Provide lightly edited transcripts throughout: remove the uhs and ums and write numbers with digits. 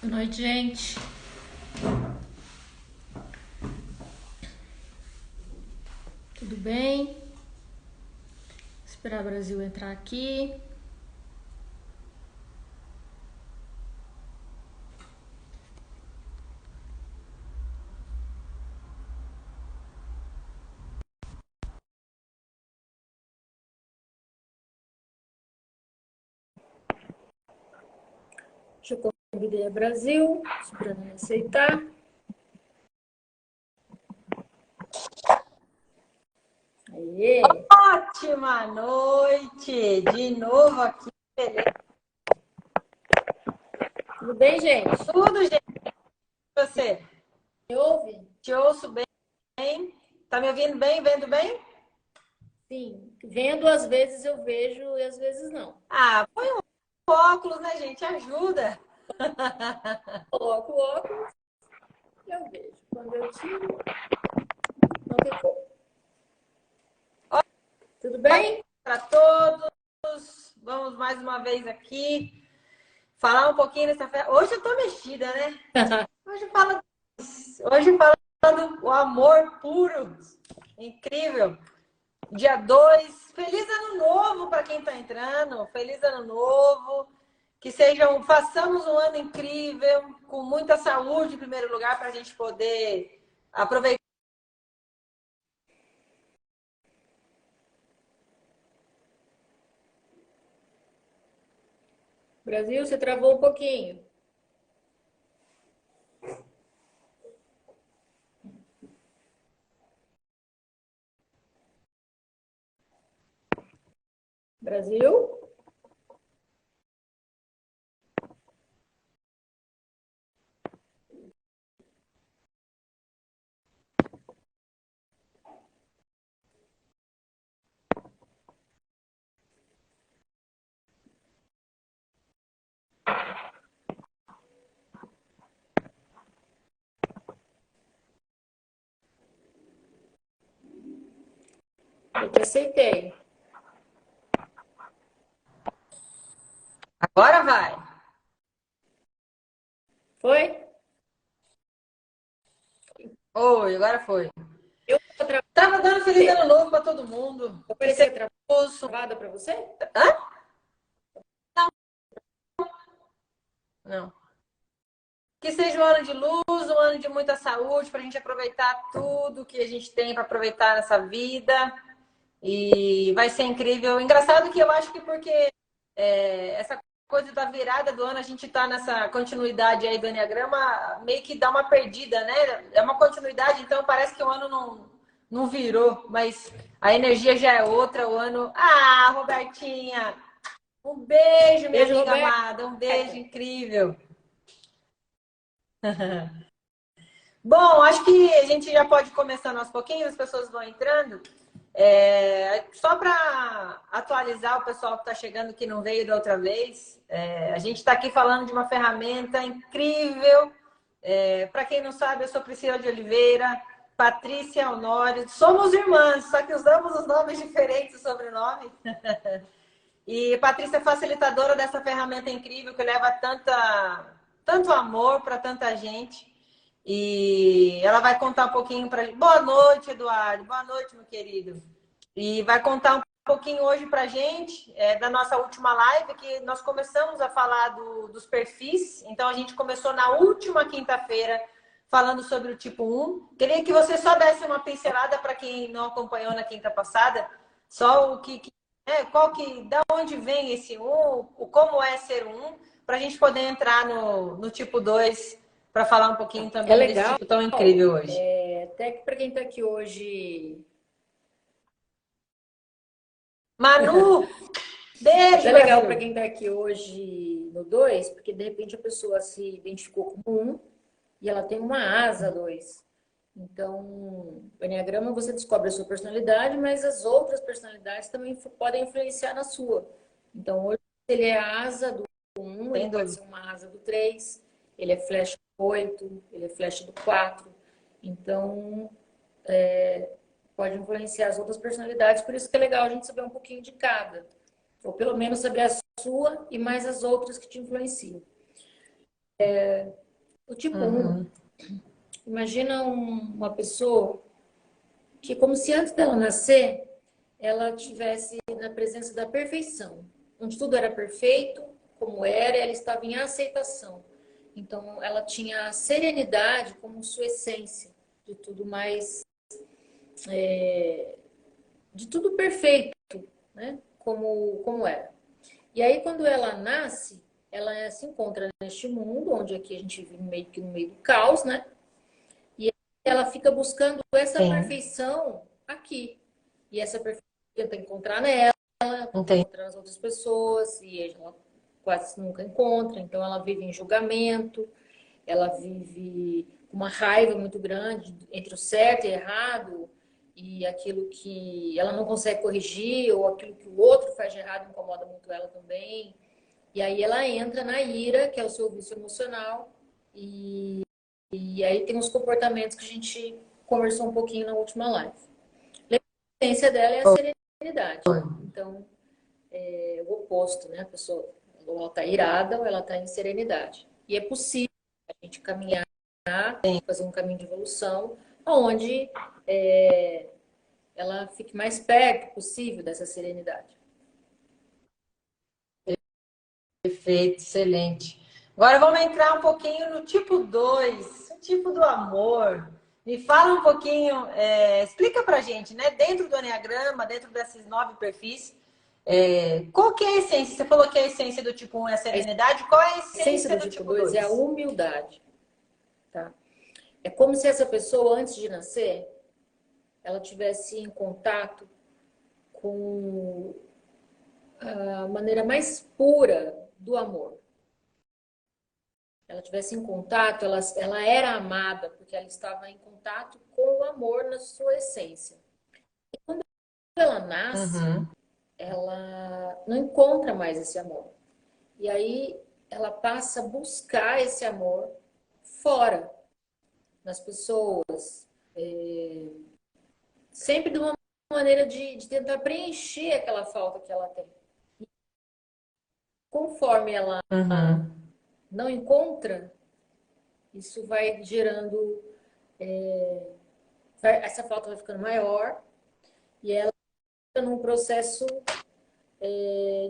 Boa noite, gente. Tudo bem? Esperar o Brasil entrar aqui. Deixa eu convidar Brasil, esperando ele aceitar. Aê! Ótima noite! De novo aqui, beleza? Tudo bem, gente? Tudo, gente. Você? Me ouve? Te ouço bem? Tá me ouvindo bem? Vendo bem? Sim. Vendo, às vezes eu vejo e às vezes não. Ah, põe um óculos, né, gente? Ajuda. Coloco o óculos e eu vejo. Quando eu tiro, não ficou. Tudo bem? Para todos, vamos mais uma vez aqui falar um pouquinho dessa festa. Hoje eu tô mexida, né? Hoje falando o amor puro, incrível. Dia 2, feliz ano novo para quem está entrando, feliz ano novo, façamos um ano incrível, com muita saúde em primeiro lugar, para a gente poder aproveitar. Brasil, você travou um pouquinho. Brasil? Eu te aceitei. Agora vai. Foi? Oi, agora foi. Eu Tava dando feliz ano novo para todo mundo. Que seja parecia luz. travada para você? Hã? Não. Que seja um ano de luz, um ano de muita saúde, para a gente aproveitar tudo que a gente tem para aproveitar nessa vida. E vai ser incrível. Engraçado que eu acho que porque essa coisa da virada do ano, a gente tá nessa continuidade aí do Enneagrama, meio que dá uma perdida, né? É uma continuidade, então parece que o ano não virou, mas a energia já é outra, o ano. Ah, Robertinha! Um beijo, minha Beijo, amiga Roberto. amada, um beijo incrível. Bom, acho que a gente já pode começar aos pouquinhos, as pessoas vão entrando. Só para atualizar o pessoal que está chegando que não veio da outra vez, a gente está aqui falando de uma ferramenta incrível. Para quem não sabe, eu sou Priscila de Oliveira, Patrícia Honório, somos irmãs, só que usamos os nomes diferentes, o sobrenome. E Patrícia é facilitadora dessa ferramenta incrível que leva tanto amor para tanta gente. E ela vai contar um pouquinho para gente. Boa noite, Eduardo. Boa noite, meu querido. E vai contar um pouquinho hoje para a gente da nossa última live, que nós começamos a falar dos perfis. Então, a gente começou na última quinta-feira falando sobre o tipo um. Queria que você só desse uma pincelada para quem não acompanhou na quinta passada, só o da onde vem esse um, o como é ser um, para a gente poder entrar no tipo 2 para falar um pouquinho É também desse legal. tipo tão incrível hoje. Até que para quem está aqui hoje. Manu, Até beijo, legal para Brasil! quem está aqui hoje no 2, porque de repente a pessoa se identificou como um e ela tem uma asa 2. Então, o Enneagrama você descobre a sua personalidade, mas as outras personalidades também podem influenciar na sua. Então, hoje ele é a asa do um, ele Sem pode dúvida. ser uma asa do 3, ele é flecha do 8, ele é flecha do 4. Então, pode influenciar as outras personalidades, por isso que é legal a gente saber um pouquinho de cada. Ou pelo menos saber a sua e mais as outras que te influenciam. O tipo Uhum. 1, imagina uma pessoa que, como se antes dela nascer, ela tivesse na presença da perfeição, onde tudo era perfeito, como era, ela estava em aceitação. Então, ela tinha a serenidade como sua essência, de tudo mais, de tudo perfeito, né? Como era. E aí, quando ela nasce, ela se encontra neste mundo, onde aqui a gente vive meio que no meio do caos, né? E ela fica buscando essa Sim, perfeição aqui. E essa perfeição tenta encontrar nela, tenta entendi. encontrar nas outras pessoas, e ela quase nunca encontra. Então, ela vive em julgamento, ela vive uma raiva muito grande entre o certo e errado, e aquilo que ela não consegue corrigir, ou aquilo que o outro faz de errado incomoda muito ela também. E aí ela entra na ira, que é o seu vício emocional, e aí tem os comportamentos que a gente conversou um pouquinho na última live. A essência dela é a serenidade. Então, é o oposto, né? A pessoa, ou ela está irada ou ela está em serenidade. E é possível a gente caminhar, fazer um caminho de evolução, onde ela fique mais perto possível dessa serenidade. Perfeito, excelente. Agora vamos entrar um pouquinho no tipo 2, o tipo do amor. Me fala um pouquinho, explica pra gente, né? Dentro do Enneagrama, dentro desses 9 perfis, qual que é a essência? Você falou que a essência do tipo 1 é a A serenidade, qual é a essência essência do do tipo tipo 2 é a 2? humildade, tá? É como se essa pessoa, antes de nascer, ela tivesse em contato com a maneira mais pura do amor. Ela tivesse em contato, ela era amada, porque ela estava em contato com o amor na sua essência. E quando ela nasce, Uhum. ela não encontra mais esse amor. E aí ela passa a buscar esse amor fora, nas pessoas, sempre de uma maneira de tentar preencher aquela falta que ela tem. Conforme ela Uhum. não encontra, isso vai gerando, essa falta vai ficando maior e ela fica num processo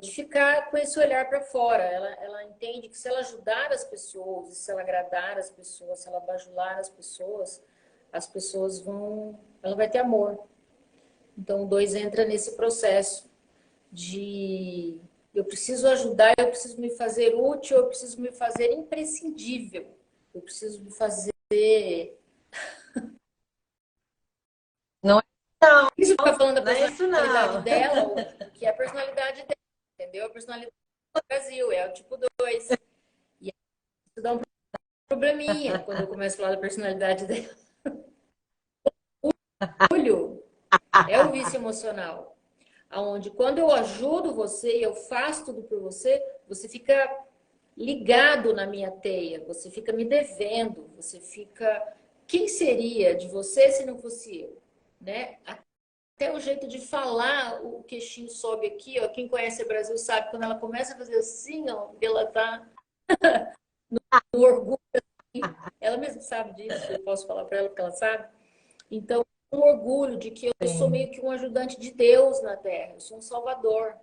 de ficar com esse olhar para fora. Ela entende que se ela ajudar as pessoas, se ela agradar as pessoas, se ela bajular as pessoas vão, ela vai ter amor. Então o 2 entra nesse processo de eu preciso ajudar, eu preciso me fazer útil, eu preciso me fazer imprescindível, eu preciso me fazer. Não é não, Isso fica falando da não é isso personalidade não. dela, o que é a personalidade dela, entendeu? A personalidade do Brasil é o tipo 2. E isso dá um probleminha quando eu começo a falar da personalidade dela. O orgulho é o vício emocional, aonde quando eu ajudo você e eu faço tudo por você, você fica ligado na minha teia, você fica me devendo, você fica. Quem seria de você se não fosse eu? Né? Até o jeito de falar, o queixinho sobe aqui, ó. Quem conhece o Brasil sabe, quando ela começa a fazer assim, ó, ela tá no orgulho, assim. Ela mesma sabe disso, eu posso falar para ela que ela sabe. Então, um orgulho de que eu sou Sim. meio que um ajudante de Deus na Terra, eu sou um salvador.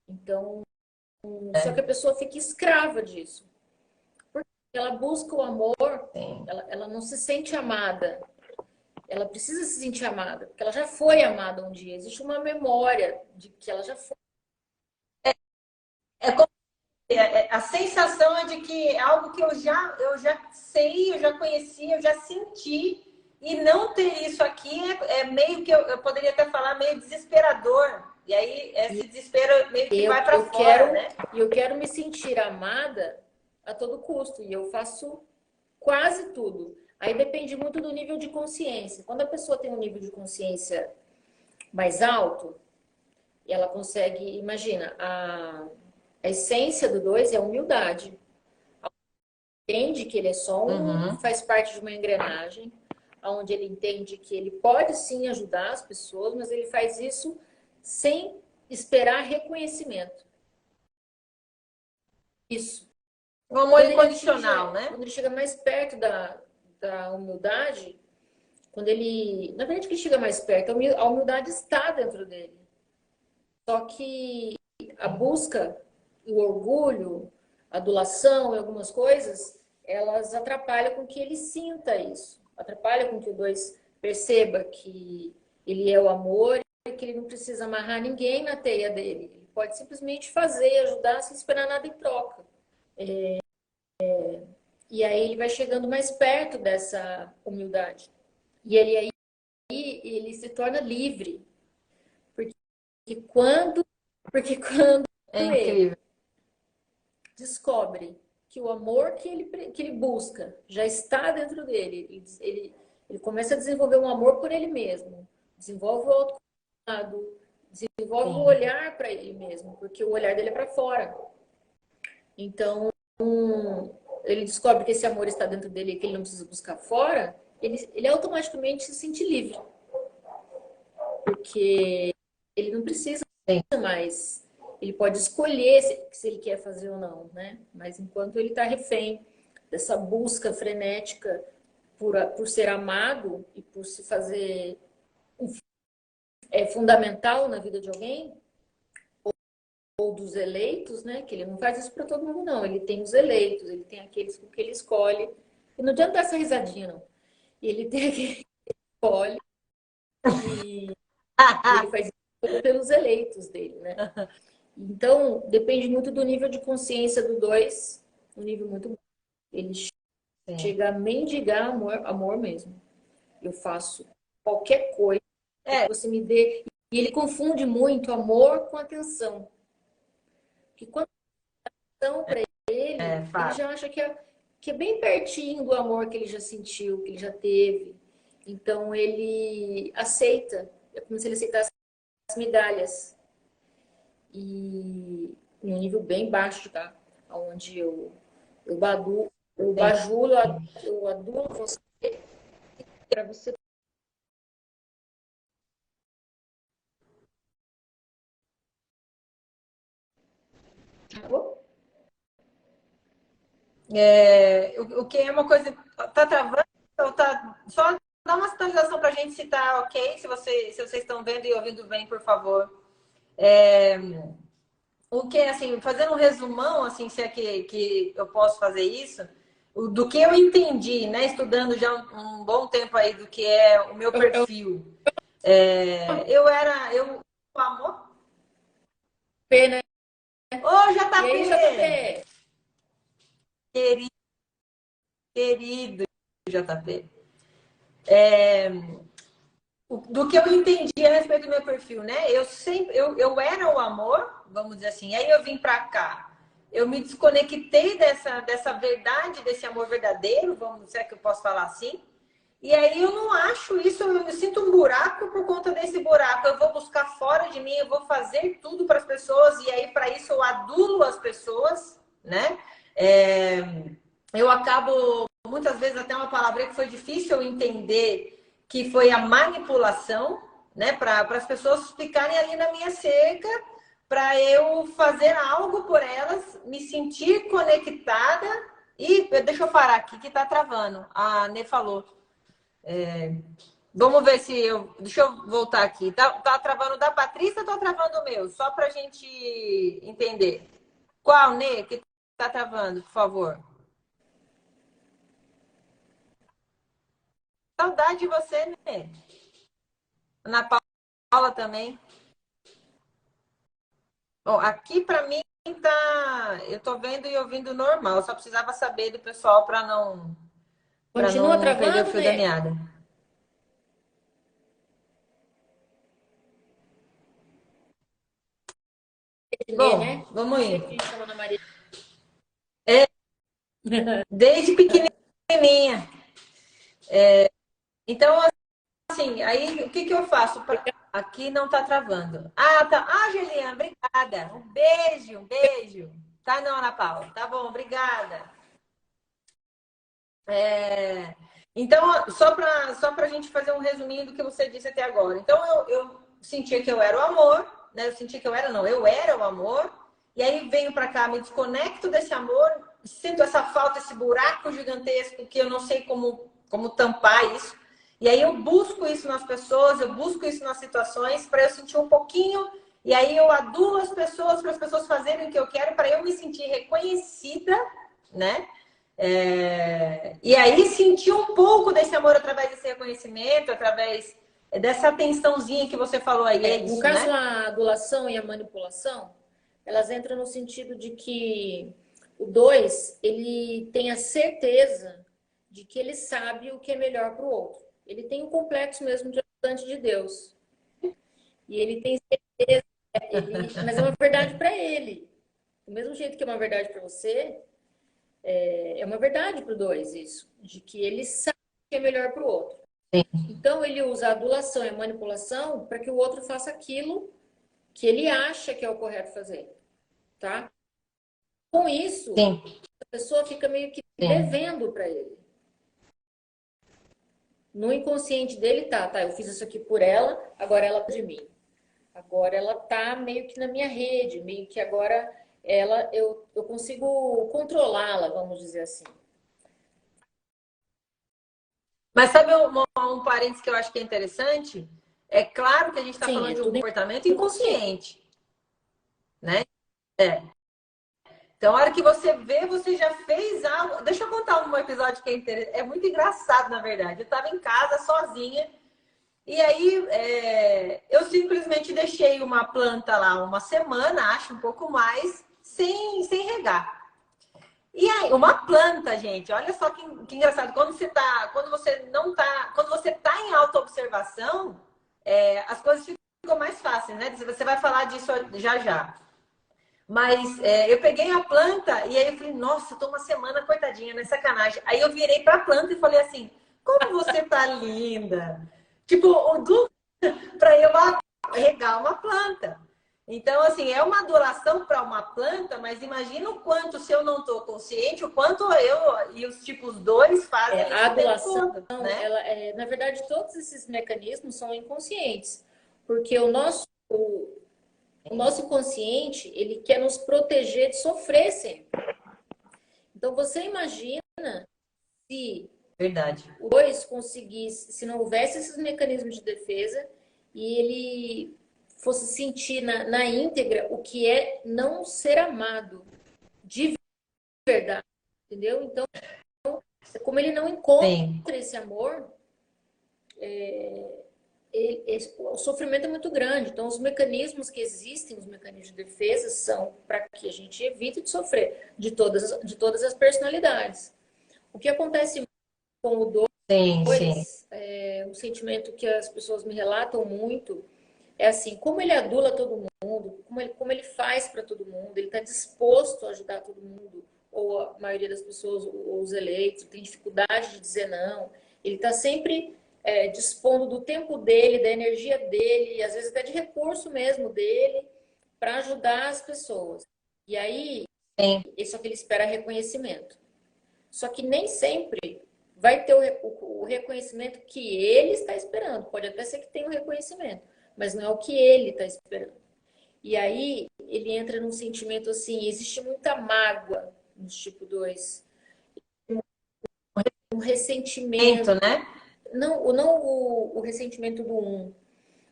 Então, só que a pessoa fica escrava disso. Porque ela busca o amor, Sim. ela não se sente amada. Ela precisa se sentir amada, porque ela já foi amada um dia. Existe uma memória de que ela já foi. É como a sensação é de que é algo que eu já sei, eu já conheci, eu já senti, e não ter isso aqui é meio que eu poderia até falar meio desesperador. E aí E esse desespero meio que vai para eu fora, quero, né? eu quero me sentir amada a todo custo. E eu faço quase tudo. Aí depende muito do nível de consciência. Quando a pessoa tem um nível de consciência mais alto, ela consegue, imagina, a essência do 2 é a humildade. Entende que ele é só Uhum. faz parte de uma engrenagem, onde ele entende que ele pode sim ajudar as pessoas, mas ele faz isso sem esperar reconhecimento. Isso. Um amor incondicional, né? Quando ele chega mais perto da humildade, quando ele... Na verdade, que ele chega mais perto, a humildade está dentro dele. Só que a busca, o orgulho, a adulação e algumas coisas, elas atrapalham com que ele sinta isso. Atrapalham com que o dois perceba que ele é o amor e que ele não precisa amarrar ninguém na teia dele. Ele pode simplesmente fazer, ajudar, sem esperar nada em troca. E aí ele vai chegando mais perto dessa humildade. E aí ele se torna livre. Porque quando, porque quando É ele incrível. descobre que o amor que ele busca já está dentro dele, ele começa a desenvolver um amor por ele mesmo, desenvolve o autocuidado, desenvolve o Sim. olhar para ele mesmo, porque o olhar dele é para fora. Então, ele descobre que esse amor está dentro dele e que ele não precisa buscar fora, ele automaticamente se sente livre. Porque ele não precisa Sim. mais. Ele pode escolher se ele quer fazer ou não, né? Mas enquanto ele está refém dessa busca frenética por ser amado e por se fazer fundamental na vida de alguém, ou dos eleitos, né? Que ele não faz isso para todo mundo, não. Ele tem os eleitos, ele tem aqueles com que ele escolhe. E não adianta dar essa risadinha, não. Ele tem aquele que escolhe e ele faz isso pelos eleitos dele, né? Então, depende muito do nível de consciência do dois, um nível muito bom. Ele chega a mendigar amor mesmo. Eu faço qualquer coisa que você me dê. E ele confunde muito amor com atenção. Porque quando atenção para ele, ele já acha que é bem pertinho do amor que ele já sentiu, que ele já teve. Então, ele aceita. É como se ele aceitasse as migalhas. E em um nível bem baixo, tá? Onde bajulo, eu adulo você para você. O que é uma coisa... Tá travando? Ou tá... Só dá uma sinalização para a gente se tá ok, se vocês estão vendo e ouvindo bem, por favor. O que, assim, fazendo um resumão, assim, se é que eu posso fazer isso, do que eu entendi, né, estudando já um bom tempo aí do que é o meu perfil. O amor... Pena. Ô, JP! E aí, JP? Querido JP. Do que eu entendi a respeito do meu perfil, né? Eu era o amor, vamos dizer assim. Aí eu vim pra cá. Eu me desconectei dessa verdade, desse amor verdadeiro, vamos dizer que eu posso falar assim. E aí eu não acho isso, eu me sinto um buraco por conta desse buraco. Eu vou buscar fora de mim, eu vou fazer tudo para as pessoas, e aí para isso eu adulo as pessoas, né? Eu acabo, muitas vezes, até uma palavra que foi difícil eu entender, que foi a manipulação, né? Para as pessoas ficarem ali na minha cerca, para eu fazer algo por elas, me sentir conectada. E deixa eu parar aqui, que tá travando. A Nê falou. Vamos ver se eu... Deixa eu voltar aqui. Tá travando da Patrícia ou tá travando o meu? Só pra gente entender. Qual, Nê, que tá travando, por favor? Saudade de você, Nê. Ana Paula também. Bom, aqui pra mim tá... Eu tô vendo e ouvindo normal. Só precisava saber do pessoal pra não Continua perder o travando, fio da né? meada. Bom, vamos indo. Desde pequenininha. Então, assim, aí o que eu faço? Aqui não tá travando. Ah, tá. Ah, Juliana, obrigada. Um beijo, um beijo. Tá não, Ana Paula. Tá bom, obrigada. Então, só pra gente fazer um resuminho do que você disse até agora. Então, eu sentia que eu era o amor, né? Eu sentia que eu era o amor. E aí venho pra cá, me desconecto desse amor, sinto essa falta, esse buraco gigantesco que eu não sei como tampar isso. E aí eu busco isso nas pessoas, eu busco isso nas situações para eu sentir um pouquinho. E aí eu adulo as pessoas para as pessoas fazerem o que eu quero para eu me sentir reconhecida, né? E aí sentir um pouco desse amor através desse reconhecimento, através dessa atençãozinha que você falou aí. É isso, no caso, né? a adulação e a manipulação, elas entram no sentido de que o 2, ele tem a certeza de que ele sabe o que é melhor para o outro. Ele tem um complexo mesmo de ajudante de Deus. E ele tem certeza, mas é uma verdade para ele. Do mesmo jeito que é uma verdade para você, é uma verdade para o 2 isso, de que ele sabe o que é melhor para o outro. Sim. Então ele usa a adulação e a manipulação para que o outro faça aquilo que ele acha que é o correto fazer, tá? Com isso, Sim. a pessoa fica meio que devendo para ele. No inconsciente dele tá, eu fiz isso aqui por ela, agora ela de mim. Agora ela tá meio que na minha rede, meio que agora eu consigo controlá-la, vamos dizer assim. Mas sabe um parênteses que eu acho que é interessante? É claro que a gente está falando de um comportamento inconsciente, né? Então, a hora que você vê, você já fez algo. Deixa eu contar um episódio que é muito engraçado, na verdade. Eu estava em casa sozinha e aí eu simplesmente deixei uma planta lá uma semana, acho um pouco mais, sem regar. E aí, uma planta, gente, olha só que engraçado. Quando você tá em autoobservação, as coisas ficam mais fáceis, né? Você vai falar disso já já. Mas eu peguei a planta e aí eu falei, nossa, tô uma semana coitadinha, não é sacanagem. Aí eu virei pra planta e falei assim, como você tá linda. Tipo, pra eu regar uma planta. Então, assim, é uma adoração para uma planta, mas imagina o quanto, se eu não estou consciente, o quanto eu e os tipos 2 fazem isso. A adulação, todo, né? na verdade, todos esses mecanismos são inconscientes, porque o nosso consciente, ele quer nos proteger de sofrer sempre. Então, você imagina se Verdade. o 2 conseguisse, se não houvesse esses mecanismos de defesa e ele fosse sentir na íntegra o que é não ser amado de verdade, entendeu? Então, como ele não encontra esse amor, o sofrimento é muito grande. Então, os mecanismos que existem, os mecanismos de defesa, são para que a gente evite de sofrer de todas as personalidades. O que acontece com o 2, um sentimento que as pessoas me relatam muito, é assim, como ele adula todo mundo, como ele faz para todo mundo, ele está disposto a ajudar todo mundo, ou a maioria das pessoas, ou os eleitos, tem dificuldade de dizer não, ele está sempre dispondo do tempo dele, da energia dele, às vezes até de recurso mesmo dele, para ajudar as pessoas. E aí, só que ele espera reconhecimento. Só que nem sempre vai ter o reconhecimento que ele está esperando. Pode até ser que tenha o reconhecimento, mas não é o que ele está esperando. E aí ele entra num sentimento assim, existe muita mágoa no tipo 2. Um ressentimento, né? Não o ressentimento do 1,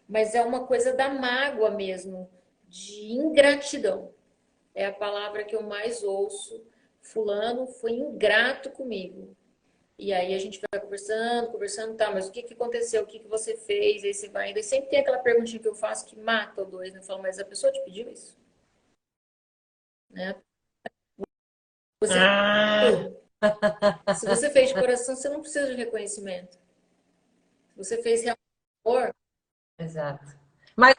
mas é uma coisa da mágoa mesmo, de ingratidão. É a palavra que eu mais ouço. Fulano foi ingrato comigo. E aí a gente vai conversando, tá, mas o que aconteceu? O que você fez? Aí você vai, daí sempre tem aquela perguntinha que eu faço que mata o 2, né? Eu falo, mas a pessoa te pediu isso? Né? Se você fez de coração, você não precisa de reconhecimento. Se você fez realmente amor. Exato. Mas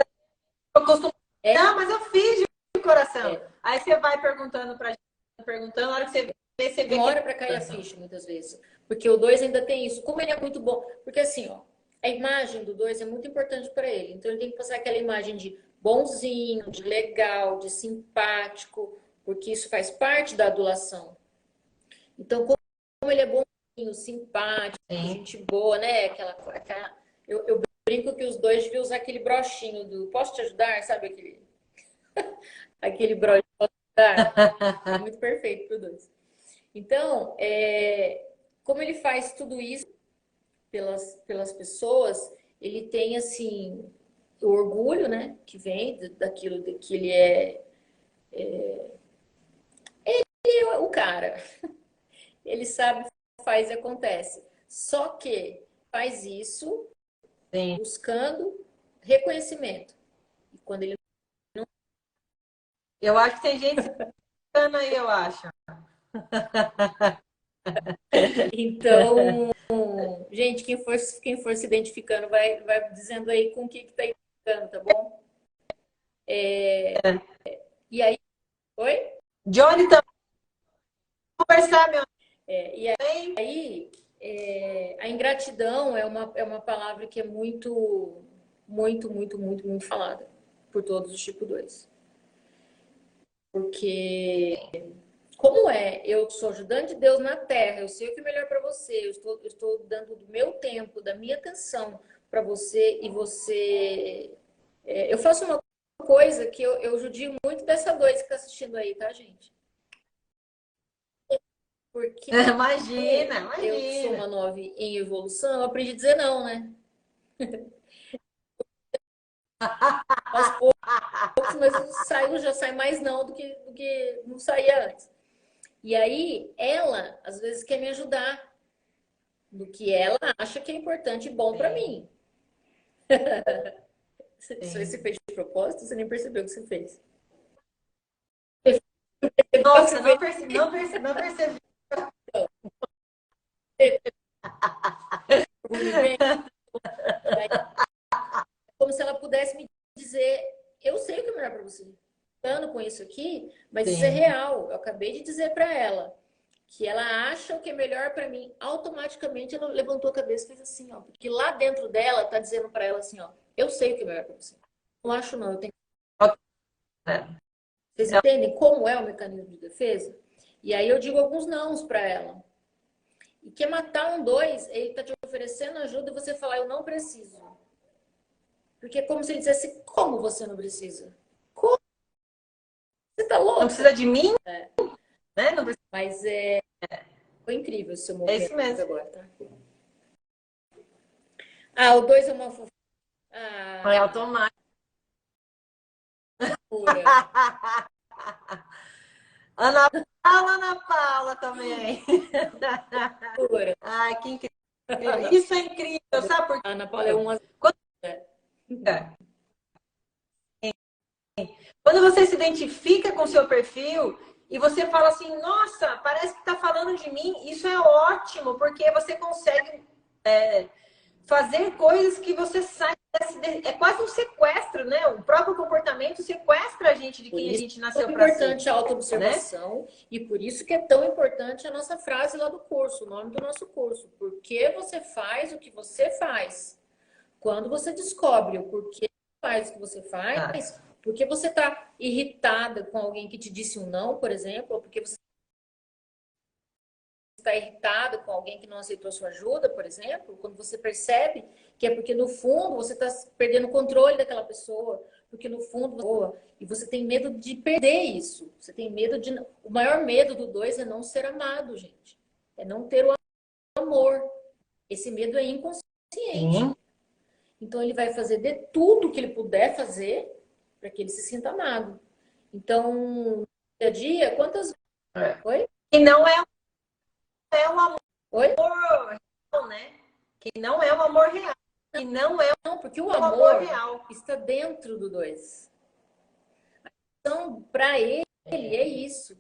eu costumo. Não, mas eu fiz de coração. Aí você vai perguntando pra gente, perguntando, na hora que você vê, você vê. Demora para cair a ficha, muitas vezes. Porque o 2 ainda tem isso. Como ele é muito bom. Porque assim, ó, a imagem do 2 é muito importante para ele. Então ele tem que passar aquela imagem de bonzinho, de legal, de simpático, porque isso faz parte da adulação. Então, como ele é bonzinho, simpático, gente boa, né? Eu brinco que os 2 deviam usar aquele brochinho do posso te ajudar? Sabe aquele, aquele brochinho? É muito perfeito para o 2. Então, como ele faz tudo isso pelas pessoas, ele tem, assim, o orgulho, né? Que vem daquilo que ele é o cara. Ele sabe, faz e acontece. Só que faz isso Sim. buscando reconhecimento. E quando ele Eu acho que tem gente ficando aí, eu acho. Então, gente, quem for se identificando, vai dizendo aí com o que está identificando, tá bom? E aí, oi? Johnny também conversar, meu E bem. aí, a ingratidão é uma palavra que é muito, muito, muito, muito, muito falada por todos os tipo 2. Porque como eu sou ajudante de Deus na terra, eu sei o que é melhor para você, eu estou dando do meu tempo, da minha atenção para você e você. Eu faço uma coisa que eu judio muito dessa dois que está assistindo aí, tá, gente? Porque Imagina, eu que sou imagina. uma 9 em evolução, eu aprendi a dizer não, né? Aos poucos, mas já sai mais não do que não saía antes. E aí, ela, às vezes, quer me ajudar no que ela acha que é importante e bom para Sim, mim. Se você sim. fez de propósito, você nem percebeu o que você fez. Nossa, não percebi. Orgulho vem, como se ela pudesse me dizer: eu sei o que é melhor para você. Estou com isso aqui, mas isso é Sim. real. Eu acabei de dizer para ela que ela acha o que é melhor para mim. Automaticamente ela levantou a cabeça e fez assim, ó, porque lá dentro dela tá dizendo para ela assim, ó: eu sei o que é melhor para você. Não acho não, eu tenho. Ok. Vocês entendem como é o mecanismo de defesa? E aí eu digo alguns nãos para ela. E quer matar um dois, ele tá te oferecendo ajuda e você falar: eu não preciso. Porque é como se ele dissesse: como você não precisa? Como? Você tá Não louca? precisa de mim, né? Não precisa... Mas foi incrível esse seu É movimento isso mesmo. agora, tá? Ah, o dois é uma fofura. É Ah, automático. fofura. Ana Paula também. Fofura. Ai, que incrível. Isso é incrível, sabe por A Ana Paula é uma. quê? Quando você se identifica com o seu perfil e você fala assim, nossa, parece que está falando de mim, isso é ótimo, porque você consegue fazer coisas que você sai é quase um sequestro, né? O próprio comportamento sequestra a gente de Por quem a isso gente é nasceu tão para ser, importante a né? autoobservação e por isso que é tão importante a nossa frase lá do curso, o nome do nosso curso. Por que você faz o que você faz? Quando você descobre o porquê faz o que você Tá. faz, porque você está irritada com alguém que te disse um não, por exemplo, ou porque você está irritado com alguém que não aceitou sua ajuda, por exemplo, quando você percebe que é porque no fundo você está perdendo o controle daquela pessoa, porque no fundo e você tem medo de perder isso. Você tem medo de. O maior medo do dois é não ser amado, gente. É não ter o amor. Esse medo é inconsciente. Sim. Então ele vai fazer de tudo que ele puder fazer para que ele se sinta amado. Então, no dia a dia, quantas. É. Oi? E não é um amor Oi? real, né? Que não é um amor real. E não é Não, porque o um amor amor real. está dentro do dois. Então, para ele, é isso.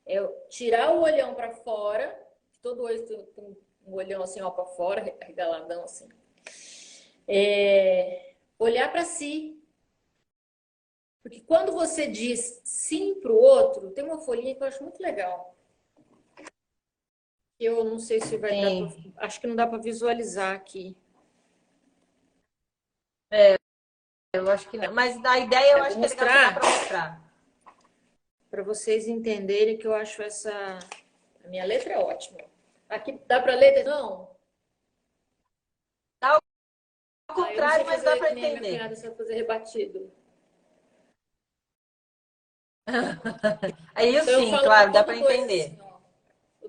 É tirar o olhão para fora, todo dois tem um olhão assim, ó, para fora, regaladão assim. Olhar para si. Porque quando você diz sim para o outro, tem uma folhinha que eu acho muito legal. Eu não sei se vai dar para. Sim. Acho que não dá para visualizar aqui. Eu acho que não. Mas a ideia eu Eu vou acho que é legal que dá mostrar para mostrar. para vocês entenderem que eu acho essa. A minha letra é ótima. Aqui dá para ler? Não? Dá ao Ah, eu não sei contrário, mas dá fazer para que nem a minha entender. cunhada sabe fazer rebatido. Aí Então eu sim, falo para claro, dá para todo dois entender. assim, ó.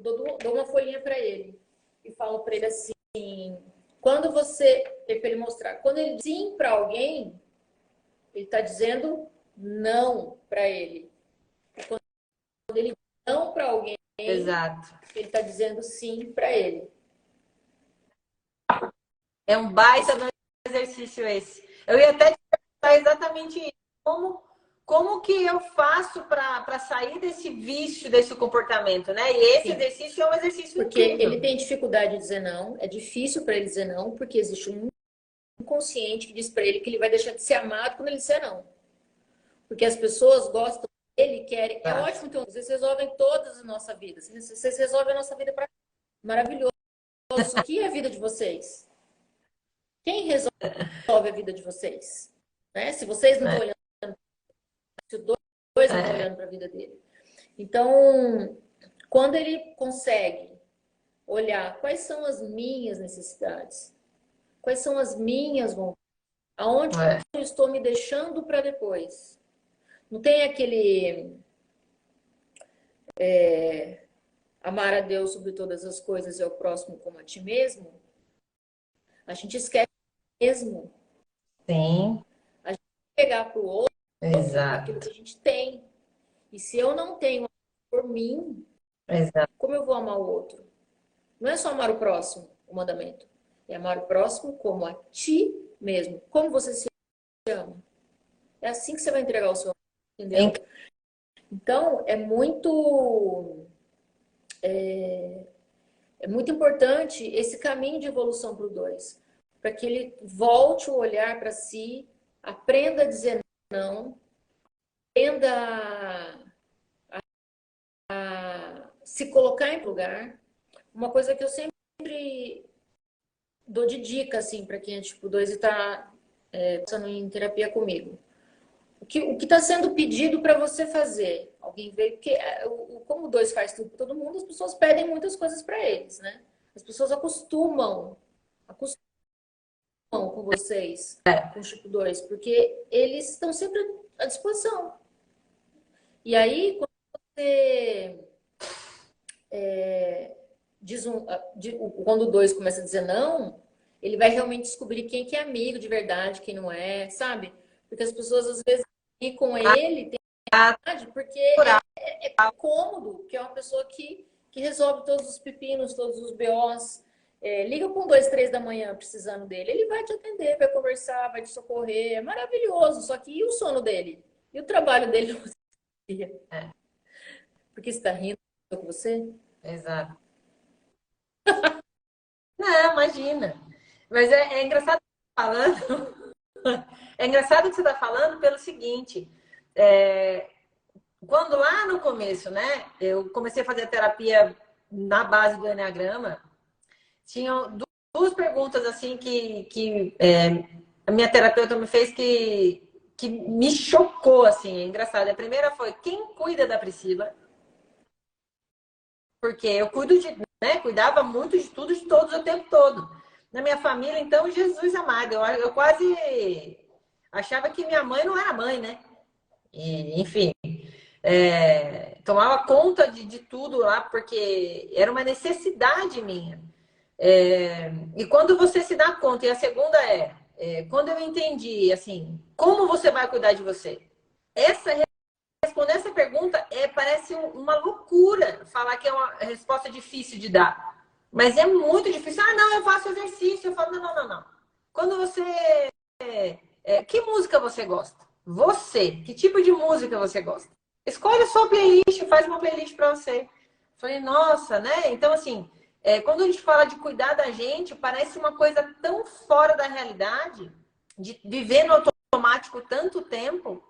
eu dou uma folhinha para ele e falo para ele assim, quando você, para ele mostrar, quando ele diz sim para alguém, ele está dizendo não para ele. E quando ele diz não para alguém, Exato. ele está dizendo sim para ele. É um baita no exercício esse. Eu ia até te perguntar exatamente isso. Como que eu faço para sair desse vício, desse comportamento, né? E esse exercício é um exercício porque incrível. ele tem dificuldade de dizer não, é difícil para ele dizer não, porque existe um inconsciente que diz para ele que ele vai deixar de ser amado quando ele disser não. Porque as pessoas gostam dele, querem. É ótimo, então, vocês resolvem todas a nossa vida. Vocês resolvem a nossa vida para maravilhoso. Só que é a vida de vocês? Quem resolve a vida de vocês? Né? Se vocês não estão olhando, se os dois não estão olhando para a vida dele. Então, quando ele consegue olhar quais são as minhas necessidades, quais são as minhas vontades, aonde eu estou me deixando para depois. Não tem aquele amar a Deus sobre todas as coisas e ao próximo como a ti mesmo? A gente esquece mesmo. Sim. A gente pegar para o outro Exato. aquilo que a gente tem. E se eu não tenho por mim, Exato. como eu vou amar o outro? Não é só amar o próximo, o mandamento. É amar o próximo como a ti mesmo. Como você se ama. É assim que você vai entregar o seu amor, entendeu? Então, é muito importante esse caminho de evolução para o 2. Para que ele volte o olhar para si, aprenda a dizer não, aprenda a se colocar em lugar. Uma coisa que eu sempre dou de dica, assim, para quem é tipo 2 e está passando em terapia comigo. O que está sendo pedido para você fazer? Alguém veio, porque como o 2 faz tudo para todo mundo, as pessoas pedem muitas coisas para eles, né? As pessoas acostumam com vocês, com o tipo 2, porque eles estão sempre à disposição. E aí, quando você quando o 2 começa a dizer não, ele vai realmente descobrir quem que é amigo de verdade, quem não é, sabe? Porque as pessoas às vezes ir com ele tem verdade, porque é cômodo, que é uma pessoa que resolve todos os pepinos, todos os BOs. Liga com 2, 3 da manhã precisando dele. Ele vai te atender, vai conversar, vai te socorrer. É maravilhoso. Só que e o sono dele? E o trabalho dele no dia? Porque está rindo com você? Exato. Não, imagina. Mas é engraçado falando. É engraçado que você está falando pelo seguinte. Quando lá no começo, né? Eu comecei a fazer terapia na base do Enneagrama. Tinham duas perguntas assim que a minha terapeuta me fez que me chocou, assim, é engraçado. A primeira foi, quem cuida da Priscila? Porque eu cuidava muito de tudo, de todos o tempo todo. Na minha família, então, Jesus amado. Eu quase achava que minha mãe não era mãe, né? E, enfim, tomava conta de tudo lá, porque era uma necessidade minha. E quando você se dá conta, e a segunda quando eu entendi, assim, como você vai cuidar de você? Responder essa pergunta parece uma loucura falar que é uma resposta difícil de dar. Mas é muito difícil. Ah, não, eu faço exercício. Eu falo, não. Quando você... que música você gosta? Você. Que tipo de música você gosta? Escolhe a sua playlist, faz uma playlist para você. Falei, nossa, né? Então, assim, quando a gente fala de cuidar da gente, parece uma coisa tão fora da realidade, de viver no automático tanto tempo,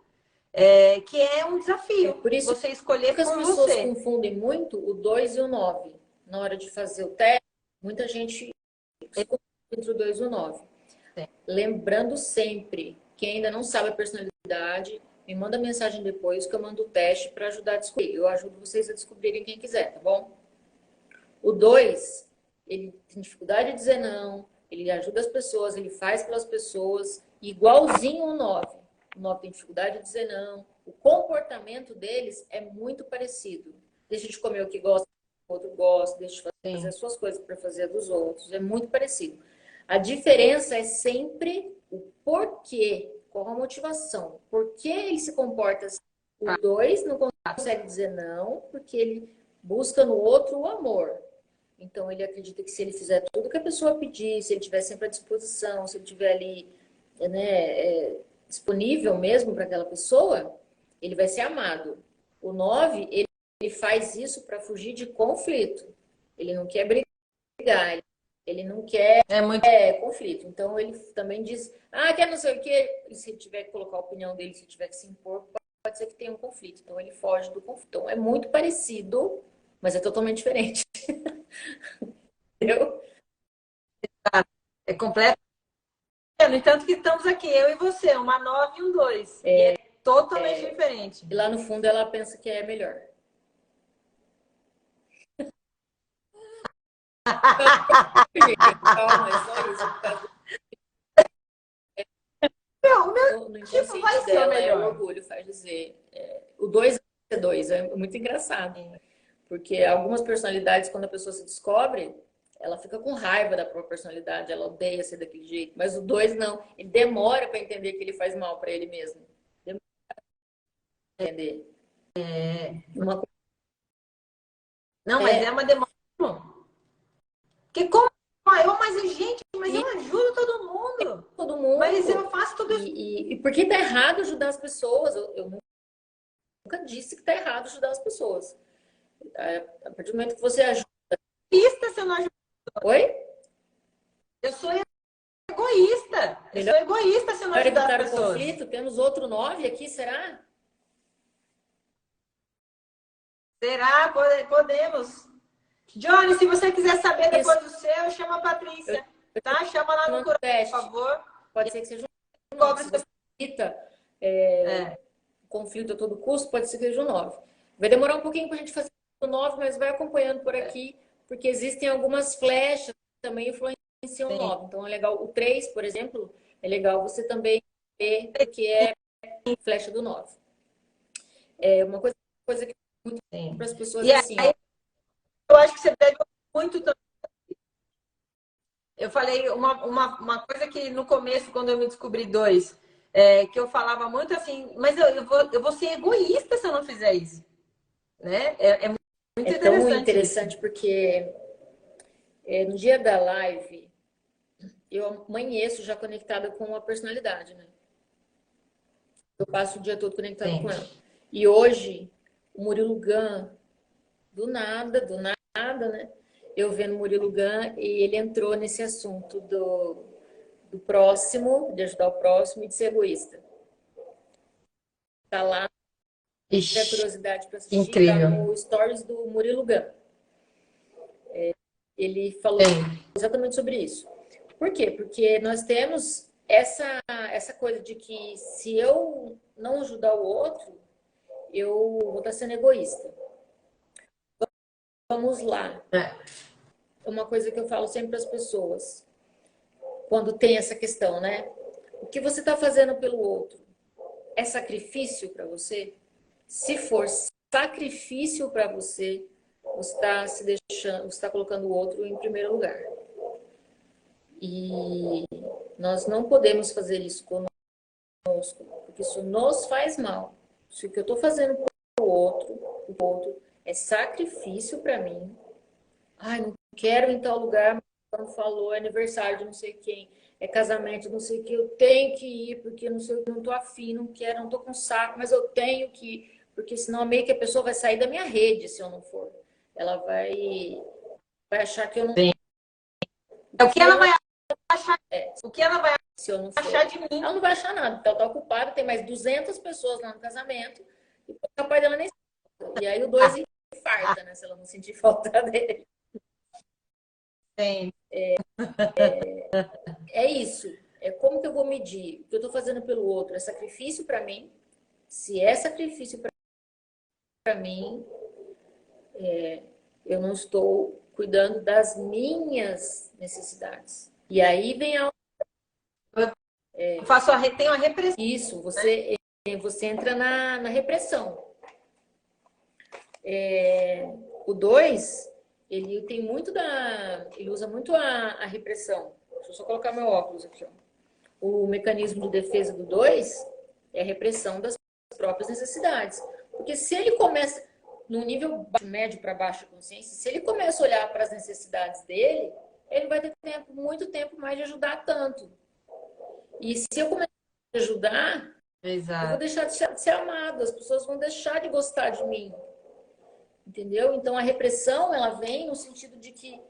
que é um desafio. Por isso você escolher que as por pessoas você. confundem muito o 2 e o 9. Na hora de fazer o teste, muita gente se confunde entre o 2 e o 9. Lembrando sempre, quem ainda não sabe a personalidade, me manda mensagem depois que eu mando o teste para ajudar a descobrir. Eu ajudo vocês a descobrirem quem quiser, tá bom? O 2, ele tem dificuldade de dizer não, ele ajuda as pessoas, ele faz pelas pessoas, igualzinho o 9. O 9 tem dificuldade de dizer não. O comportamento deles é muito parecido. Deixa de comer o que gosta, o outro gosta, deixa de fazer Sim. as suas coisas para fazer a dos outros. É muito parecido. A diferença é sempre o porquê, qual a motivação. Por que ele se comporta assim? O 2 não consegue dizer não, porque ele busca no outro o amor. Então, ele acredita que se ele fizer tudo que a pessoa pedir, se ele tiver sempre à disposição, se ele tiver ali, né, disponível mesmo para aquela pessoa, ele vai ser amado. O 9 ele faz isso para fugir de conflito. Ele não quer brigar, ele não quer É muito. conflito. Então, ele também diz, ah, quer não sei o quê. E se ele tiver que colocar a opinião dele, se tiver que se impor, pode ser que tenha um conflito. Então, ele foge do conflito. Então, é muito parecido, mas é totalmente diferente. Entendeu? É completo. No entanto que estamos aqui, eu e você, uma 9 e um 2. E é totalmente diferente. E lá no fundo ela pensa que é melhor. Calma, é só isso. Não, o meu No tipo vai inconsciente ser o dela é o melhor. orgulho, faz dizer. O 2 é 2, é muito engraçado. Porque algumas personalidades, quando a pessoa se descobre, ela fica com raiva da própria personalidade, ela odeia ser daquele jeito. Mas o 2 não, ele demora para entender que ele faz mal para ele mesmo. Demora pra entender. Uma Não, mas é uma demora. Porque como mas eu ajudo todo mundo. todo mundo. Mas eu faço tudo isso. E por que tá errado ajudar as pessoas? Eu nunca disse que tá errado ajudar as pessoas. A partir do momento que você ajuda. Se eu não ajudo. Oi? Eu sou egoísta. Eu sou egoísta se eu não Para ajudar evitar as o pessoas. conflito, temos outro 9 aqui, será? Será? Podemos. Johnny, se você quiser saber depois do seu, chama a Patrícia. Tá? Chama lá no curso, por favor. Pode ser que seja um 9. Cobra Se você evita o conflito a todo custo, pode ser que seja um 9. Vai demorar um pouquinho para a gente fazer o 9, mas vai acompanhando por aqui, porque existem algumas flechas que também influenciam o 9. Então é legal. O 3, por exemplo, é legal você também ver o que é flecha do 9. É uma coisa que muito para as pessoas e assim. Aí, eu acho que você deve muito também. Eu falei uma coisa que no começo, quando eu me descobri 2, que eu falava muito assim, mas eu vou ser egoísta se eu não fizer isso. Né? É muito interessante. É tão interessante isso. Porque no dia da live, eu amanheço já conectada com a personalidade, né? Eu passo o dia todo conectada com ela. E hoje, o Murilo Gun, do nada, né? Eu vendo o Murilo Gun e ele entrou nesse assunto do próximo, de ajudar o próximo e de ser egoísta. Tá lá. Se a curiosidade para assistir, incrível. Tá no Stories do Murilo Gun. Ele falou exatamente sobre isso. Por quê? Porque nós temos essa coisa de que se eu não ajudar o outro, eu vou estar sendo egoísta. Vamos lá. Uma coisa que eu falo sempre para as pessoas, quando tem essa questão, né? O que você está fazendo pelo outro é sacrifício para você? Se for sacrifício para você, você está se deixando, você está colocando o outro em primeiro lugar. E nós não podemos fazer isso conosco, porque isso nos faz mal. Se o que eu estou fazendo para o outro é sacrifício para mim. Ai, não quero ir em tal lugar, mas falou, é aniversário de não sei quem, é casamento de não sei o que, eu tenho que ir, porque não sei o que, não tô afim, não quero, não tô com saco, mas eu tenho que ir, porque senão meio que a pessoa vai sair da minha rede se eu não for. Ela vai achar que eu não... O que ela vai achar? O que ela vai se eu não for. Achar de mim? Ela não vai achar nada, porque ela tá ocupada, tem mais 200 pessoas lá no casamento, e o capaz dela nem... E aí o 2 infarta, né, se ela não sentir falta dele. Sim. É isso. É como que eu vou medir? O que eu estou fazendo pelo outro é sacrifício para mim? Se é sacrifício para mim, eu não estou cuidando das minhas necessidades. E aí vem a... Eu tenho a repressão. Isso, você entra na repressão. O 2, ele tem muito ele usa muito a repressão. Deixa eu só colocar meu óculos aqui, ó. O mecanismo de defesa do 2 é a repressão das próprias necessidades. Porque se ele começa no nível médio para baixa consciência, se ele começa a olhar para as necessidades dele, ele vai ter tempo, muito tempo mais de ajudar tanto. E se eu começar a ajudar, eu vou deixar de ser amado, as pessoas vão deixar de gostar de mim. Entendeu? Então a repressão, ela vem no sentido de que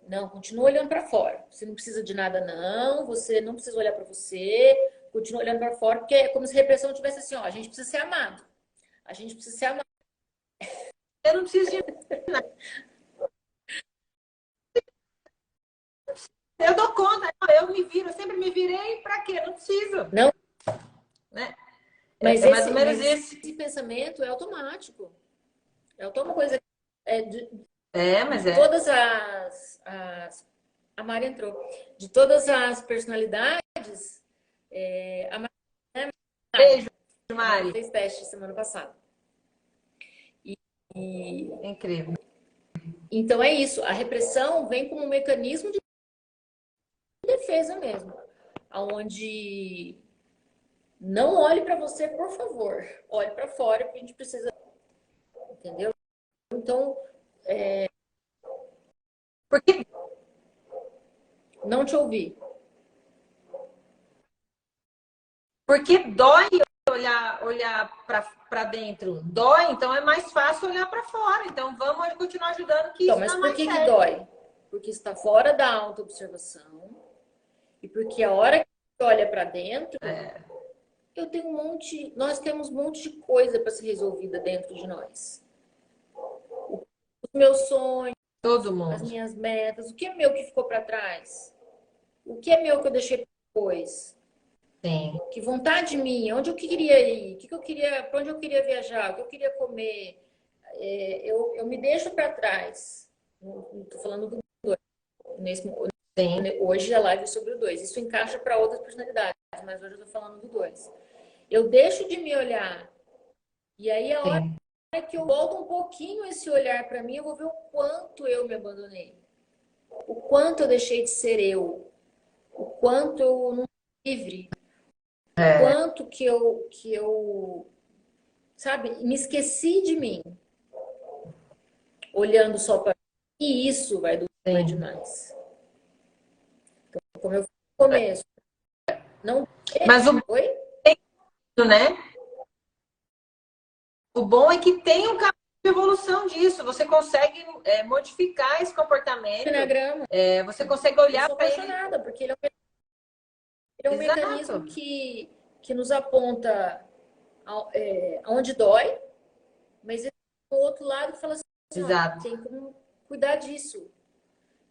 não, continua olhando para fora. Você não precisa de nada, não. Você não precisa olhar para você. Continua olhando para fora, porque é como se a repressão tivesse assim, ó, a gente precisa ser amado. A gente precisa ser amado. Eu não preciso de nada. Eu dou conta, eu me viro, eu sempre me virei, para quê? Não preciso. Não. Né? Mas é mais ou menos esse pensamento é automático. É uma coisa. Todas a Mari entrou. De todas as personalidades, a Mari. Beijo, Mari. Fez teste semana passada. Incrível. Então é isso. A repressão vem como um mecanismo de defesa mesmo, onde não olhe para você, por favor. Olhe para fora, porque a gente precisa. Entendeu? Então, porque não te ouvi. Porque dói olhar para dentro. Dói, então é mais fácil olhar para fora. Então vamos continuar ajudando que então, isso mas não por que dói? Porque está fora da autoobservação. E porque a hora que olha para dentro, eu tenho nós temos um monte de coisa para ser resolvida dentro de nós. Os meus sonhos, todo mundo, as minhas metas, o que é meu que ficou para trás? O que é meu que eu deixei para depois? Sim. Que vontade minha, onde eu queria ir, para onde eu queria viajar, o que eu queria comer. Eu me deixo para trás. Não estou falando do 2. Hoje a live é sobre o 2. Isso encaixa para outras personalidades, mas hoje eu estou falando do 2. Eu deixo de me olhar. E aí a hora que eu volto um pouquinho esse olhar para mim, eu vou ver o quanto eu me abandonei. O quanto eu deixei de ser eu. O quanto eu não fui livre. O quanto que eu, sabe, me esqueci de mim. Olhando só para mim. E isso vai doer demais. Então, como eu falei no começo. Não... Mas Oi? Né? O bom é que tem um caminho de evolução disso. Você consegue modificar esse comportamento. Você consegue olhar para ele. Eu sou apaixonada, porque ele é um mecanismo que nos aponta onde dói, mas ele tem o outro lado que fala assim, tem como cuidar disso.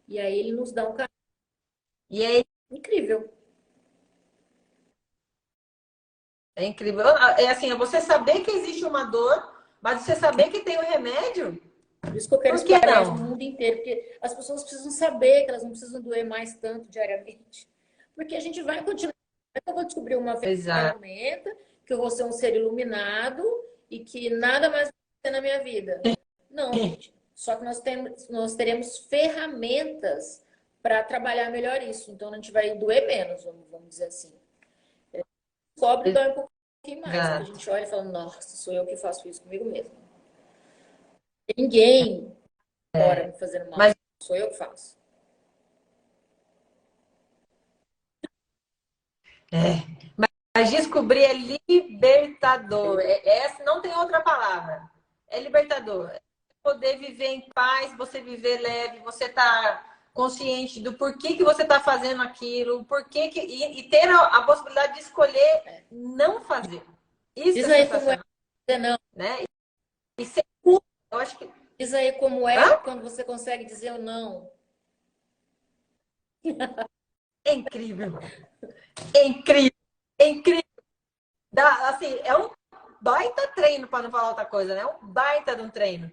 E aí ele nos dá um caminho. E é incrível. É incrível. É assim, você saber que existe uma dor, mas você saber que tem um remédio. Por isso que eu quero espalhar isso no mundo inteiro, porque as pessoas precisam saber que elas não precisam doer mais tanto diariamente. Porque a gente vai continuar. Eu vou descobrir uma ferramenta, que eu vou ser um ser iluminado e que nada mais vai ter na minha vida. Não, gente. Só que nós teremos ferramentas para trabalhar melhor isso. Então a gente vai doer menos, vamos dizer assim. Descobre e dói um pouquinho mais. A gente olha e fala, nossa, sou eu que faço isso comigo mesmo. Ninguém fora me fazendo mal. Sou eu que faço. Mas descobrir é libertador. Não tem outra palavra. É libertador. É poder viver em paz, você viver leve, você tá consciente do porquê que você está fazendo aquilo, e ter a possibilidade de escolher não fazer. Isso diz aí como é, não. Né? E ser eu acho que... Diz aí como é quando você consegue dizer o não. É incrível. É incrível. É incrível. Assim, é um baita treino, para não falar outra coisa, né? Um baita de um treino.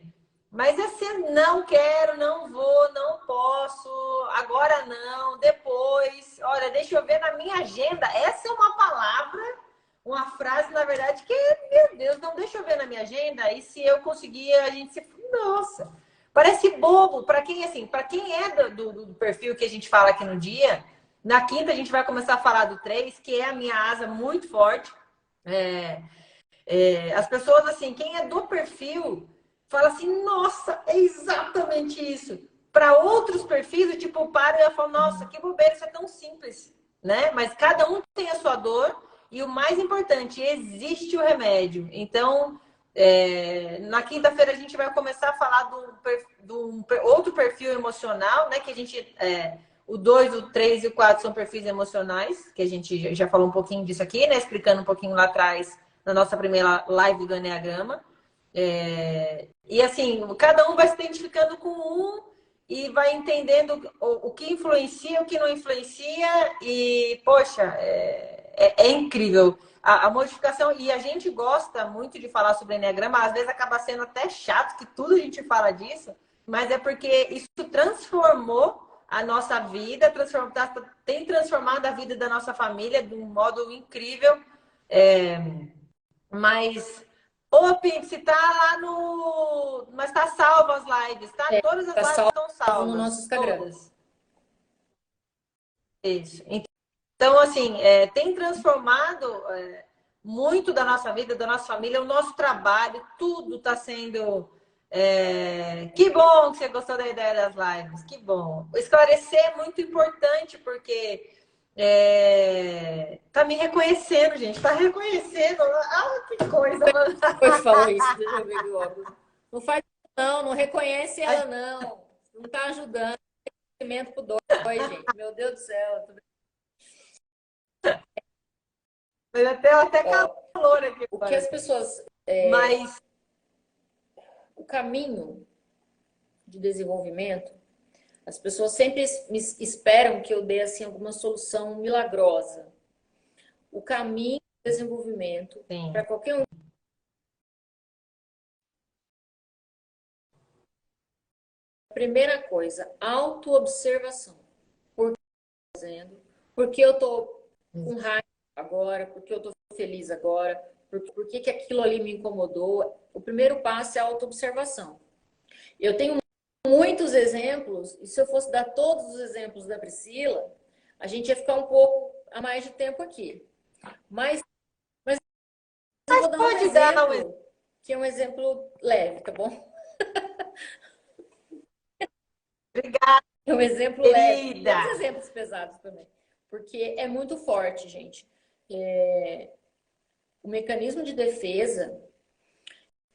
Mas é ser não quero, não vou, não posso, agora não, depois. Olha, deixa eu ver na minha agenda. Essa é uma palavra, uma frase, na verdade, que, meu Deus, não deixa eu ver na minha agenda. E se eu conseguir, a gente se... Nossa! Parece bobo para quem, assim, para quem é do perfil que a gente fala aqui no dia. Na quinta a gente vai começar a falar do 3, que é a minha asa muito forte. As pessoas, assim, quem é do perfil, fala assim, nossa, é exatamente isso. Para outros perfis, eu, tipo, paro e eu falo, nossa, que bobeira, isso é tão simples, né? Mas cada um tem a sua dor e o mais importante, existe o remédio. Então, na quinta-feira a gente vai começar a falar do outro perfil emocional, né? Que a gente, o 2, o 3 e o 4 são perfis emocionais, que a gente já falou um pouquinho disso aqui, né? Explicando um pouquinho lá atrás na nossa primeira live do Enneagrama. E assim, cada um vai se identificando com um e vai entendendo o que influencia, o que não influencia. E, poxa, é incrível. A modificação, e a gente gosta muito de falar sobre Enneagrama, às vezes acaba sendo até chato que tudo a gente fala disso, mas é porque isso transformou a nossa vida, tem transformado a vida da nossa família de um modo incrível. Mas, ô, Pink, se tá lá no. Mas tá salvo as lives, tá? Todas as Tá lives estão salvo no nosso salvas. Instagram. Todas. Isso. Então, assim, tem transformado muito da nossa vida, da nossa família, o nosso trabalho, tudo está sendo. Que bom que você gostou da ideia das lives, que bom. Esclarecer é muito importante, porque tá me reconhecendo, gente, tá reconhecendo. Ah, que coisa, mano. Foi que falou isso, deixa eu ver aqui o óculos. Não faz isso, não reconhece ela, não. Não tá ajudando. Conhecimento pro dois, gente. Meu Deus do céu. Mas até Ó, calor aqui. o que as pessoas. Mas. O caminho de desenvolvimento, as pessoas sempre me esperam que eu dê assim, alguma solução milagrosa. O caminho de desenvolvimento, para qualquer um. Primeira coisa, autoobservação. Por que eu estou fazendo? Por que eu estou com raiva agora? Por que eu estou feliz agora? Por que aquilo ali me incomodou? O primeiro passo é a autoobservação. Eu tenho muitos exemplos, e se eu fosse dar todos os exemplos da Priscila, a gente ia ficar um pouco a mais de tempo aqui. Mas eu vou dar um exemplo, que é um exemplo leve, tá bom? Obrigada, É um exemplo leve. E os exemplos pesados também. Porque é muito forte, gente. O mecanismo de defesa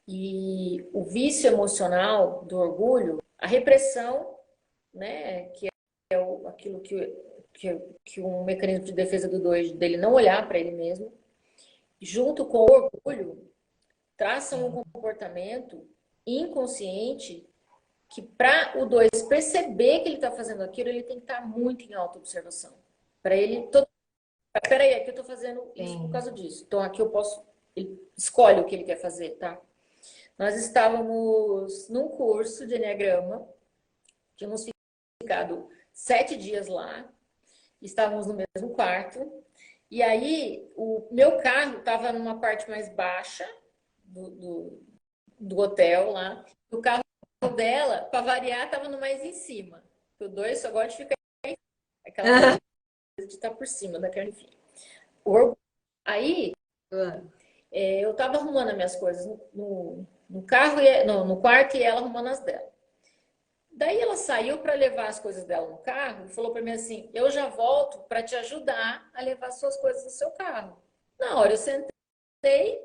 e o vício emocional do orgulho, a repressão, né, que é aquilo que um mecanismo de defesa do 2 dele não olhar para ele mesmo, junto com o orgulho, traçam um comportamento inconsciente que para o 2 perceber que ele está fazendo aquilo, ele tem que estar muito em autoobservação. Para ele, peraí, aqui eu estou fazendo isso por causa disso. Então aqui eu posso, ele escolhe o que ele quer fazer, tá? Nós estávamos num curso de Enneagrama, tínhamos ficado 7 dias lá, estávamos no mesmo quarto, e aí o meu carro estava numa parte mais baixa do hotel lá, o carro dela, para variar, estava no mais em cima. O 2 só gosta de ficar em cima. Aquela coisa de estar por cima da carne fina. Aí, eu estava arrumando as minhas coisas no carro, no quarto, e ela arrumando as dela. Daí ela saiu para levar as coisas dela no carro e falou para mim assim: eu já volto para te ajudar a levar suas coisas no seu carro. Na hora eu sentei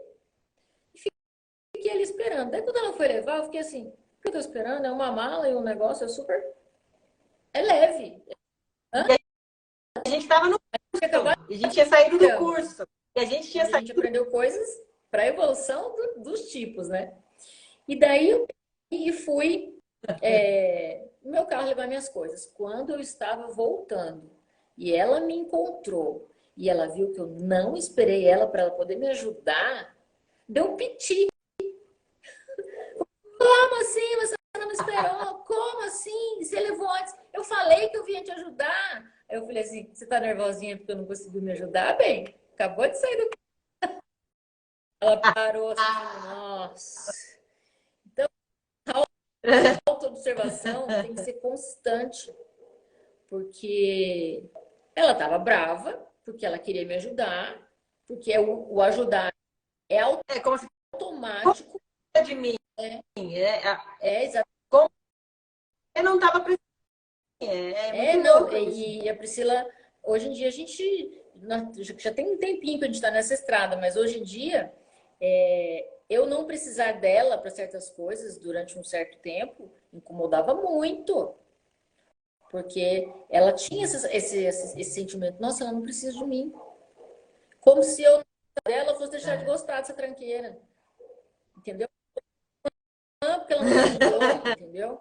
e fiquei ali esperando. Daí quando ela foi levar, eu fiquei assim: o que eu tô esperando? É uma mala e um negócio, é leve. Hã? A gente estava no curso, a gente tinha saído do curso. E a gente tinha saído. A gente aprendeu coisas para a evolução dos tipos, né? E daí eu fui no meu carro levar minhas coisas. Quando eu estava voltando e ela me encontrou e ela viu que eu não esperei ela para ela poder me ajudar, deu um piti. Como assim? Você não me esperou? Como assim? Você levou antes? Eu falei que eu vinha te ajudar. Aí eu falei assim: você tá nervosinha porque eu não consegui me ajudar? Bem, acabou de sair do carro. Ela parou assim, nossa. Então, autoobservação tem que ser constante, porque ela estava brava, porque ela queria me ajudar, porque o ajudar é como se automático. fosse de mim. Exatamente. Como eu não estava precisando. Muito Não, louco isso. e a Priscila, hoje em dia a gente já tem um tempinho que a gente está nessa estrada, mas hoje em dia eu não precisar dela para certas coisas durante um certo tempo incomodava muito, porque ela tinha esse sentimento, nossa, ela não precisa de mim, como se eu dela fosse deixar de gostar dessa tranqueira, entendeu? Não, porque ela não me ajudou, entendeu?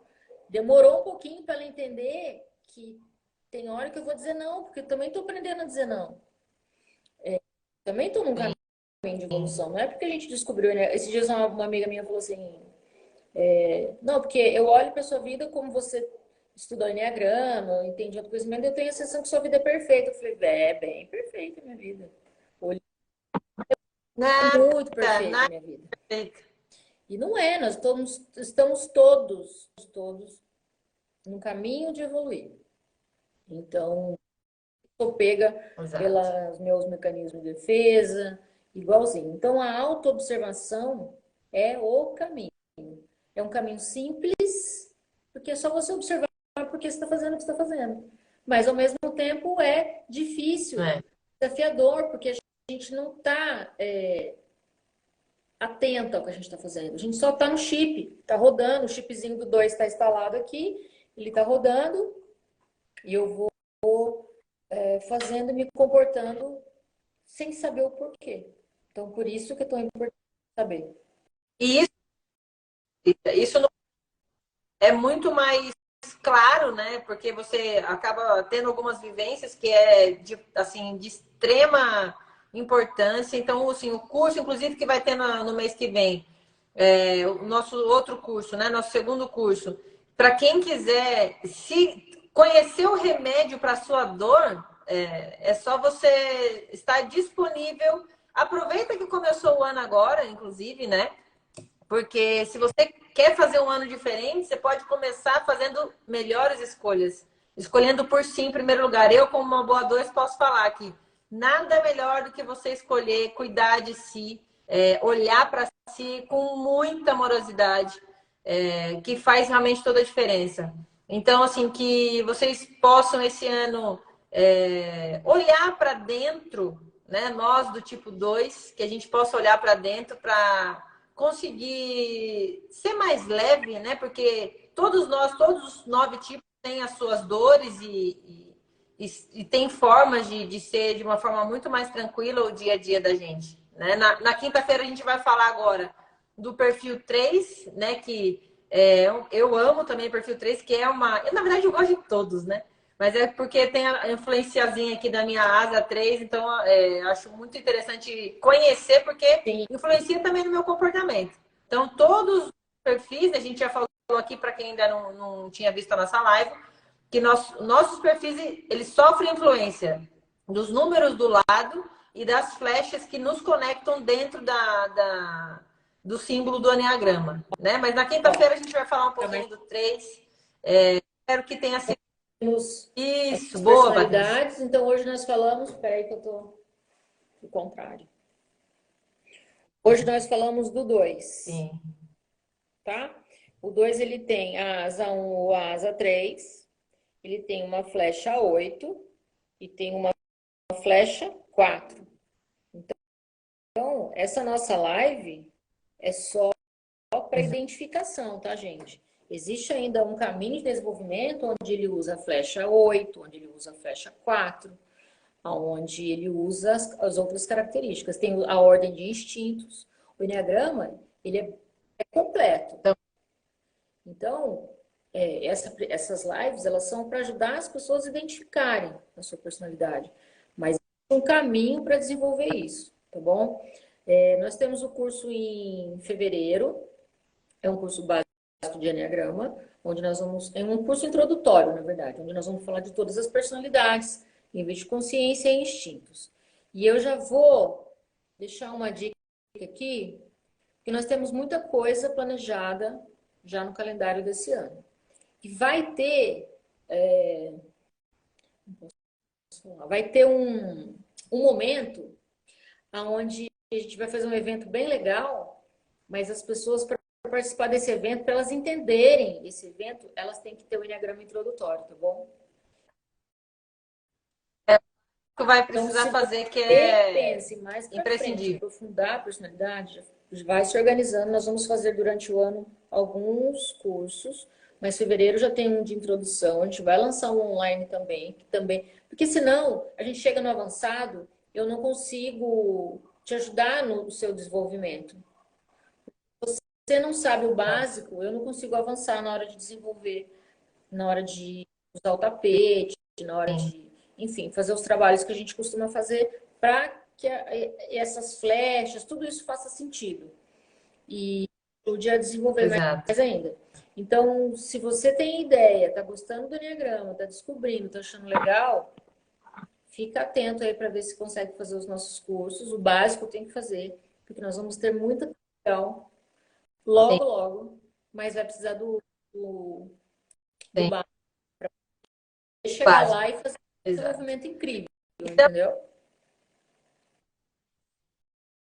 Demorou um pouquinho para ela entender que tem hora que eu vou dizer não, porque eu também estou aprendendo a dizer não. Também estou num caminho de evolução. Não é porque a gente descobriu, né? Esses dias uma amiga minha falou assim, não, porque eu olho para sua vida como você estudou Enneagrama, entende outra coisa, mas eu tenho a sensação que sua vida é perfeita. Eu falei, é bem perfeita a minha vida. Olhei, muito perfeita a minha vida. E não é, nós estamos todos num caminho de evoluir. Então, sou pega pelos meus mecanismos de defesa, igualzinho. Então, a autoobservação é o caminho. É um caminho simples, porque é só você observar porque você está fazendo o que você está fazendo. Mas, ao mesmo tempo, é difícil, desafiador, porque a gente não está atento ao que a gente está fazendo. A gente só está no chip, está rodando, o chipzinho do 2 está instalado aqui, ele está rodando, e eu vou fazendo e me comportando sem saber o porquê. Então, por isso que é tão importante saber. E isso é muito mais claro, né? Porque você acaba tendo algumas vivências que assim, de extrema importância. Então, assim, o curso, inclusive, que vai ter no mês que vem, o nosso outro curso, né? Nosso segundo curso. Para quem quiser se conhecer o remédio para sua dor, é só você estar disponível. Aproveita que começou o ano agora, inclusive, né? Porque se você quer fazer um ano diferente, você pode começar fazendo melhores escolhas. Escolhendo por si em primeiro lugar. Eu, como uma boa 2, posso falar que nada é melhor do que você escolher, cuidar de si, olhar para si com muita amorosidade, que faz realmente toda a diferença. Então, assim, que vocês possam esse ano olhar para dentro, né? Nós do tipo 2, que a gente possa olhar para dentro para conseguir ser mais leve, né? Porque todos os 9 tipos têm as suas dores e tem formas de ser de uma forma muito mais tranquila o dia a dia da gente, né? Na quinta-feira a gente vai falar agora do perfil 3, né? Que eu amo também o perfil 3, que é uma... Na verdade, eu gosto de todos, né? Mas é porque tem a influenciazinha aqui da minha asa 3, então acho muito interessante conhecer, porque influencia também no meu comportamento. Então, todos os perfis, a gente já falou aqui para quem ainda não tinha visto a nossa live, que nossos perfis, eles sofrem influência dos números do lado e das flechas que nos conectam dentro do símbolo do Enneagrama, né? Mas na quinta-feira a gente vai falar um pouquinho do 3. Espero que tenha sido isso, boa, personalidades. Então, hoje nós falamos... Peraí que eu tô o contrário. Hoje nós falamos do 2. Sim. Tá? O 2, ele tem a asa 1 ou a asa 3. Ele tem uma flecha 8 e tem uma flecha 4. Então, essa nossa live é só para identificação, tá, gente? Existe ainda um caminho de desenvolvimento onde ele usa a flecha 8, onde ele usa a flecha 4, onde ele usa as outras características. Tem a ordem de instintos. O Enneagrama, ele é completo. Então, essas lives, elas são para ajudar as pessoas a identificarem a sua personalidade. Mas é um caminho para desenvolver isso, tá bom? Nós temos o curso em fevereiro. É um curso básico de Enneagrama, onde nós vamos... É um curso introdutório, na verdade, onde nós vamos falar de todas as personalidades, níveis de consciência e instintos. E eu já vou deixar uma dica aqui, que nós temos muita coisa planejada já no calendário desse ano. que vai ter um momento onde a gente vai fazer um evento bem legal, mas as pessoas, para participar desse evento, para elas entenderem esse evento, elas têm que ter o enneagrama introdutório, tá bom? Que vai Então, precisar se fazer, que você é pense mais para frente, imprescindível. aprofundar a personalidade, vai se organizando. Nós vamos fazer durante o ano alguns cursos, mas fevereiro já tem um de introdução. A gente vai lançar um online também, porque senão a gente chega no avançado, eu não consigo te ajudar no seu desenvolvimento. Você não sabe o básico, eu não consigo avançar na hora de desenvolver, na hora de usar o tapete, na hora de, enfim, fazer os trabalhos que a gente costuma fazer para que essas flechas, tudo isso faça sentido. E o dia desenvolver Exato. mais ainda. Então, se você tem ideia, tá gostando do enneagrama, tá descobrindo, tá achando legal, fica atento aí para ver se consegue fazer os nossos cursos. O básico tem que fazer, porque nós vamos ter muita legal Sim, logo, logo, mas vai precisar do sim. básico para chegar Básico. lá e fazer um Exato. desenvolvimento incrível, Então, entendeu?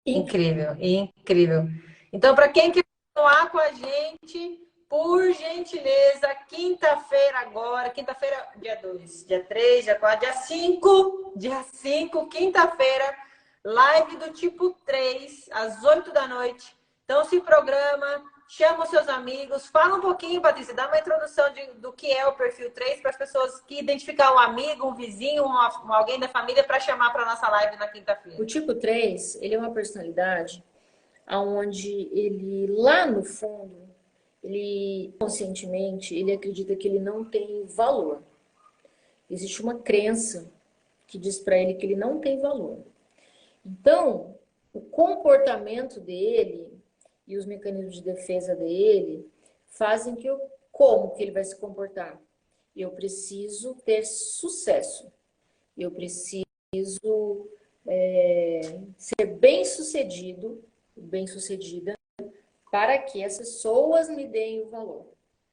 incrível, incrível. Então, para quem quer continuar com a gente, por gentileza, quinta-feira agora, quinta-feira, dia 2, dia 3, dia 4, dia 5, quinta-feira, live do tipo 3, às 8 da noite. Então, se programa, chama os seus amigos, fala um pouquinho, Patrícia, dá uma introdução do que é o perfil 3 para as pessoas que identificar um amigo, um vizinho, alguém da família para chamar para a nossa live na O quinta-feira. tipo 3 ele é uma personalidade onde ele, lá no fundo, ele conscientemente, ele acredita que ele não tem valor. Existe uma crença que diz para ele que ele não tem valor. Então, o comportamento dele e os mecanismos de defesa dele fazem que como que ele vai se comportar? Eu preciso ter sucesso. Eu preciso ser bem sucedida, para que as pessoas me deem o valor.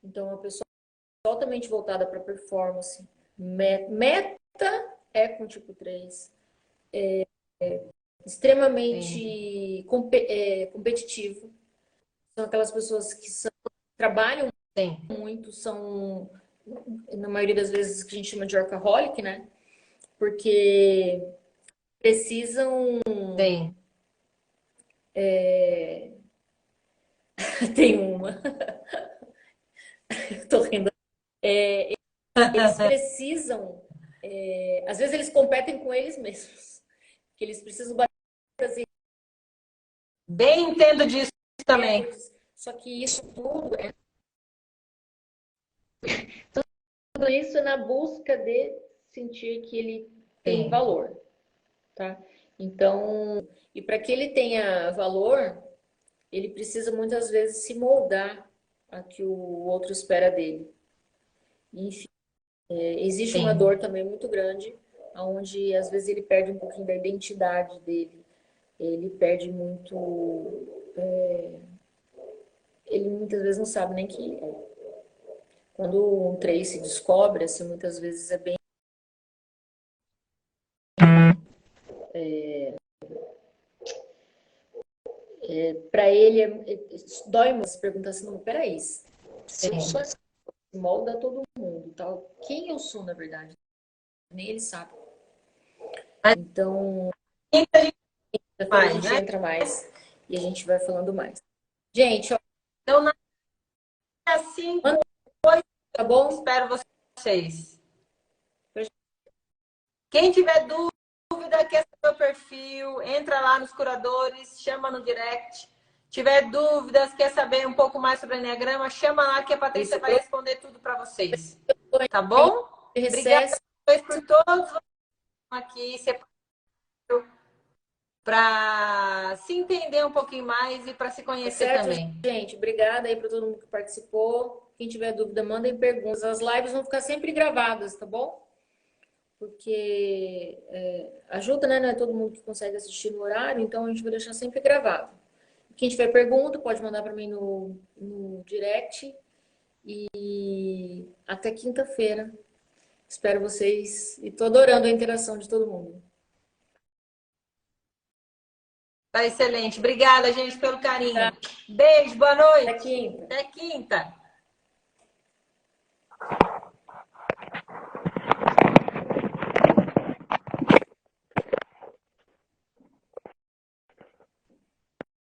Então, uma pessoa totalmente voltada para performance, meta é com tipo 3, Sim, extremamente competitivo. São aquelas pessoas que trabalham sim, muito, são, na maioria das vezes, que a gente chama de workaholic, né? Porque precisam. sim. Tem uma, tô rindo. Eles precisam. Às vezes eles competem com eles mesmos. Que eles precisam bater Bem entendo disso também. recordes. Só que tudo isso é na busca de sentir que ele tem Sim, valor, tá? Então, e para que ele tenha valor, ele precisa muitas vezes se moldar a que o outro espera dele. Enfim, existe uma sim, dor também muito grande, onde às vezes ele perde um pouquinho da identidade dele. Ele perde muito. Ele muitas vezes não sabe nem quem ele é. Quando um três se descobre, assim, muitas vezes é bem. Para ele, dói muito se perguntar assim: não, peraí, se eu sim. sou essa que molda todo mundo, tal, quem eu sou na verdade? Nem ele sabe. Mas Então, muita gente depois a faz, gente né? entra mais e a gente vai falando mais. Gente, ó, Então, na 5, manda, tá bom? espero vocês. Quem tiver dúvida, quer saber o perfil, entra lá nos curadores, chama no direct. Tiver dúvidas, quer saber um pouco mais sobre o Enneagrama, chama lá que a Patrícia Isso, vai responder tudo para vocês. Tá tem bom? Obrigada recesso, por todos aqui para se entender um pouquinho mais e para se tá conhecer certo, também. gente? Obrigada aí para todo mundo que participou. Quem tiver dúvida, mandem perguntas. As lives vão ficar sempre gravadas, tá bom? Porque ajuda, né? Não é todo mundo que consegue assistir no horário, então a gente vai deixar sempre gravado. Quem tiver pergunta, pode mandar para mim no direct E até quinta-feira. Espero vocês e tô adorando a interação de todo mundo. Tá excelente. Obrigada, gente, pelo carinho. Beijo, boa noite. Até quinta. Até quinta.